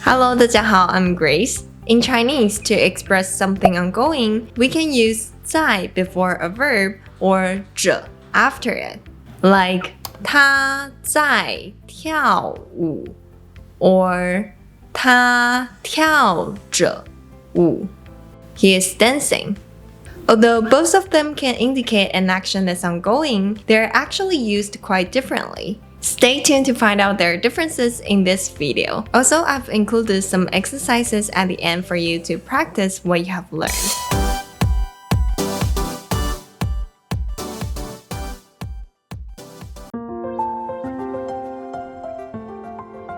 Hello, 大家好, I'm Grace. In Chinese, to express something ongoing, we can use 在 before a verb or 着 after it. Like 他在跳舞 or 他跳着舞 He is dancing. Although both of them can indicate an action that's ongoing, they're actually used quite differently. Stay tuned to find out their differences in this video. Also, I've included some exercises at the end for you to practice what you have learned.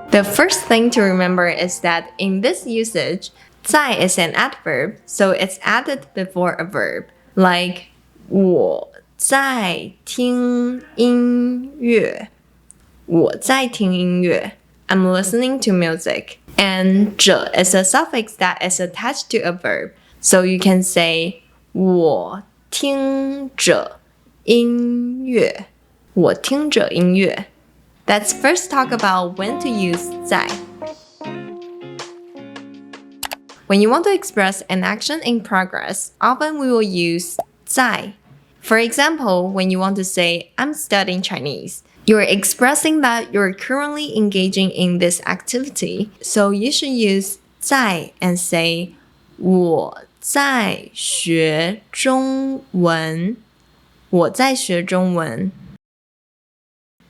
The first thing to remember is that in this usage, 在 is an adverb, so it's added before a verb. Like 我在听音乐我在听音乐 I'm listening to music. And 着 is a suffix that is attached to a verb. So you can say 我听着音乐我听着音乐 Let's first talk about when to use 在 When you want to express an action in progress, often we will use 在 For example, when you want to say, I'm studying Chinese, you're expressing that you're currently engaging in this activity. So you should use 在 and say, 我在学中文我在学中文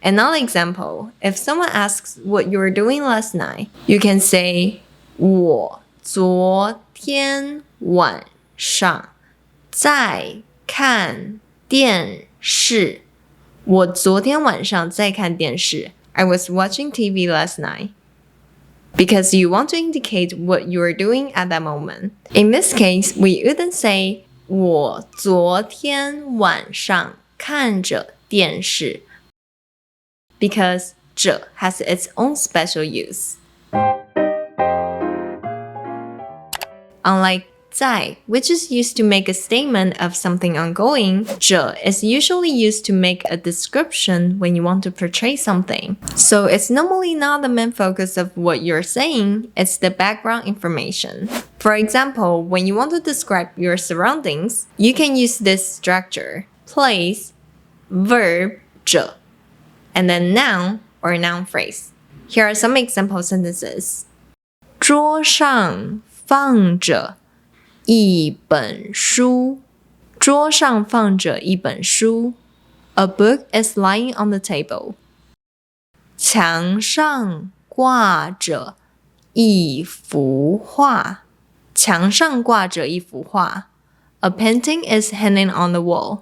Another example, if someone asks what you were doing last night, you can say, 我昨天晚上在看电视我昨天晚上在看电视 I was watching TV last night. Because you want to indicate what you are doing at that moment. In this case, we wouldn't say 我昨天晚上看着电视 Because 着 has its own special use. Unlike 在, which is used to make a statement of something ongoing, 着 is usually used to make a description when you want to portray something. So it's normally not the main focus of what you're saying, it's the background information. For example, when you want to describe your surroundings, you can use this structure, place, verb, 着, and then noun or noun phrase. Here are some example sentences. 桌上放着一本书桌上放着一本书 A book is lying on the table. 墙上挂着一幅画墙上挂着一幅画 A painting is hanging on the wall.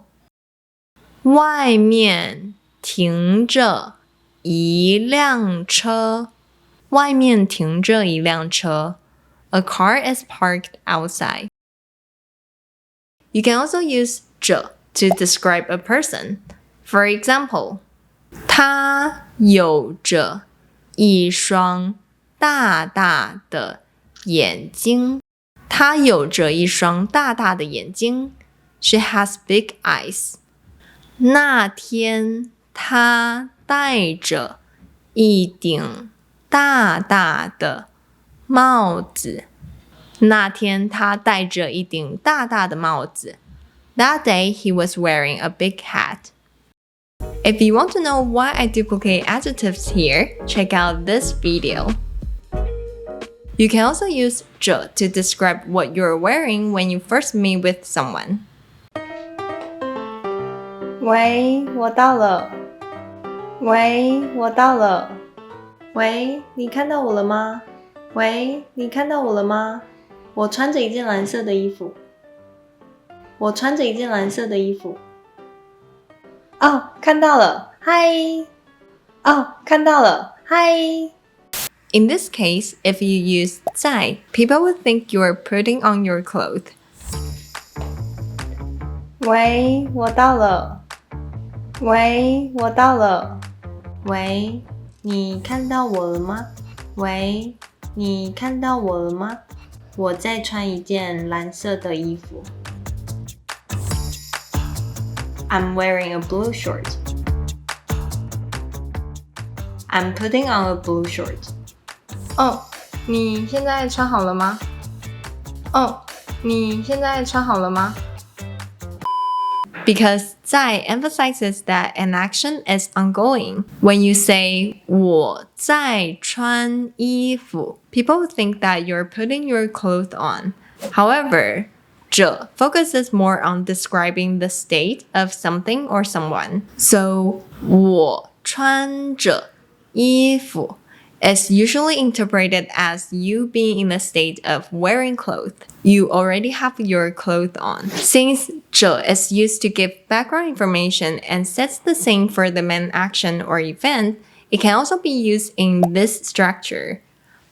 外面停着一辆车外面停着一辆车 A car is parked outside. You can also use 着 to describe a person. For example, 他有着一双大大的眼睛。他有着一双大大的眼睛。She has big eyes. 那天他戴着一顶大大的帽子。那天他戴着一顶大大的帽子。That day he was wearing a big hat. If you want to know why I duplicate adjectives here, check out this video. You can also use 着 to describe what you're wearing when you first meet with someone. 喂，我到了。喂，我到了。喂，你看到我了吗？喂，你看到我了吗？我穿着一件蓝色的衣服。我穿着一件蓝色的衣服。哦，看到了，嗨。哦，看到了，嗨。In this case, if you use 在, people would think you are putting on your clothes. 喂，我到了。喂，我到了。喂，你看到我了吗？喂，你看到我了吗？我在穿一件蓝色的衣服。I'm wearing a blue short. I'm putting on a blue short. 哦，你现在穿好了吗？哦，你现在穿好了吗？ Because 在 emphasizes that an action is ongoing. When you say 我在穿衣服, people think that you're putting your clothes on. However, 这 focuses more on describing the state of something or someone. So 我穿着衣服 is usually interpreted as you being in the state of wearing clothes. You already have your clothes on. Since 这 is used to give background information and sets the scene for the main action or event, it can also be used in this structure.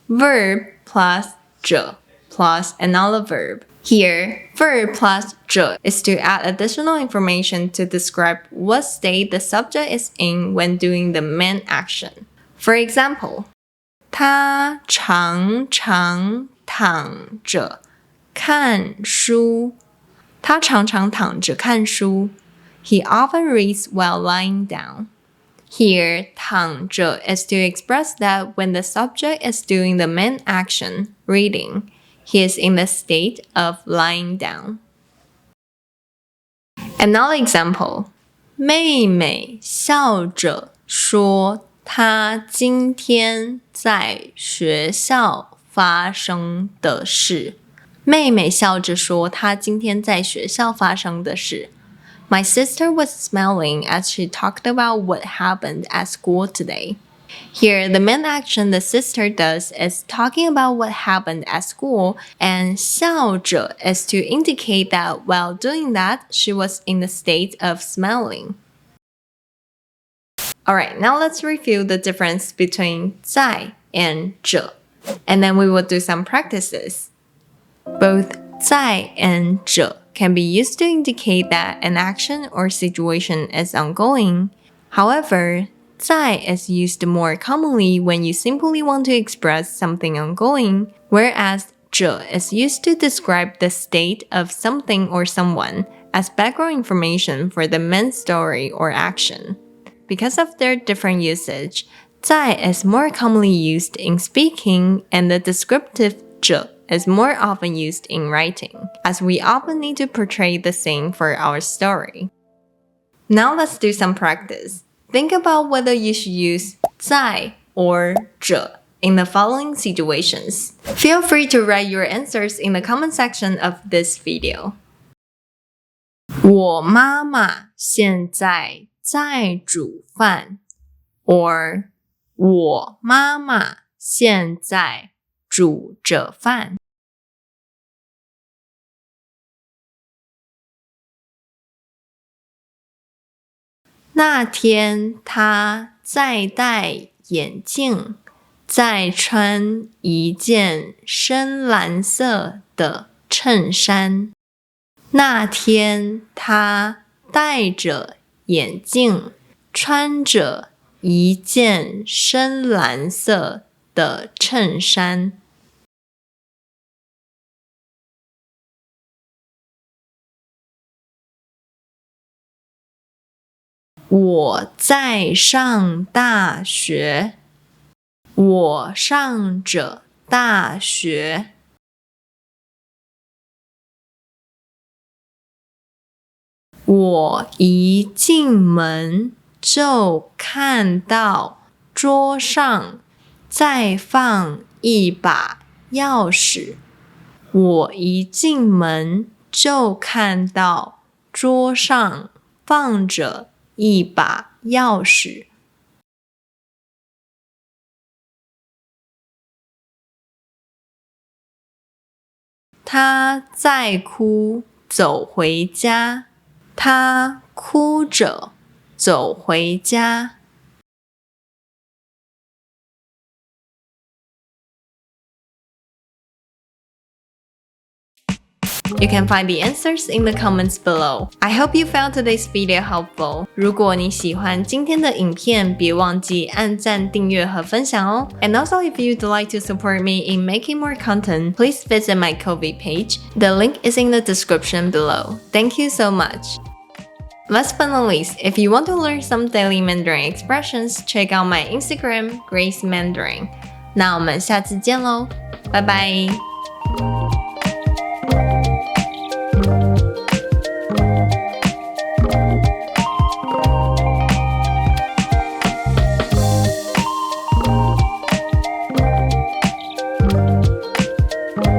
Verb plus 这 plus another verb. Here, verb plus 这 is to add additional information to describe what state the subject is in when doing the main action. For example, 他常常躺着看书。他常常躺着看书。He often reads while lying down. Here, 躺着 is to express that when the subject is doing the main action, reading, he is in the state of lying down. Another example, 妹妹笑着说她今天在学校发生的事。妹妹笑着说她今天在学校发生的事。My sister was smiling as she talked about what happened at school today. Here, the main action the sister does is talking about what happened at school, and 笑着 is to indicate that while doing that, she was in the state of smiling. Alright, now let's review the difference between 在 and 这, and then we will do some practices. Both 在 and 这 can be used to indicate that an action or situation is ongoing. However, 在 is used more commonly when you simply want to express something ongoing, whereas 这 is used to describe the state of something or someone as background information for the main story or action. Because of their different usage, 在 is more commonly used in speaking and the descriptive 这 is more often used in writing, as we often need to portray the scene for our story. Now let's do some practice. Think about whether you should use 在 or 这 in the following situations. Feel free to write your answers in the comment section of this video. 我妈妈现在在煮饭 or 我妈妈现在煮着饭。那天他在戴眼镜，在穿一件深蓝色的衬衫。那天他戴着眼镜，穿着一件深蓝色的衬衫。我在上大学。我上着大学。我一进门就看到桌上再放一把钥匙。我一进门就看到桌上放着一把钥匙。他在哭，走回家。他哭着走回家。You can find the answers in the comments below. I hope you found today's video helpful. 如果你喜欢今天的影片，别忘记按赞、订阅和分享哦。And also, if you'd like to support me in making more content, please visit my Ko-fi page. The link is in the description below. Thank you so much. Last but not least, if you want to learn some daily Mandarin expressions, check out my Instagram, Grace Mandarin. 那我们下次见喽。拜拜。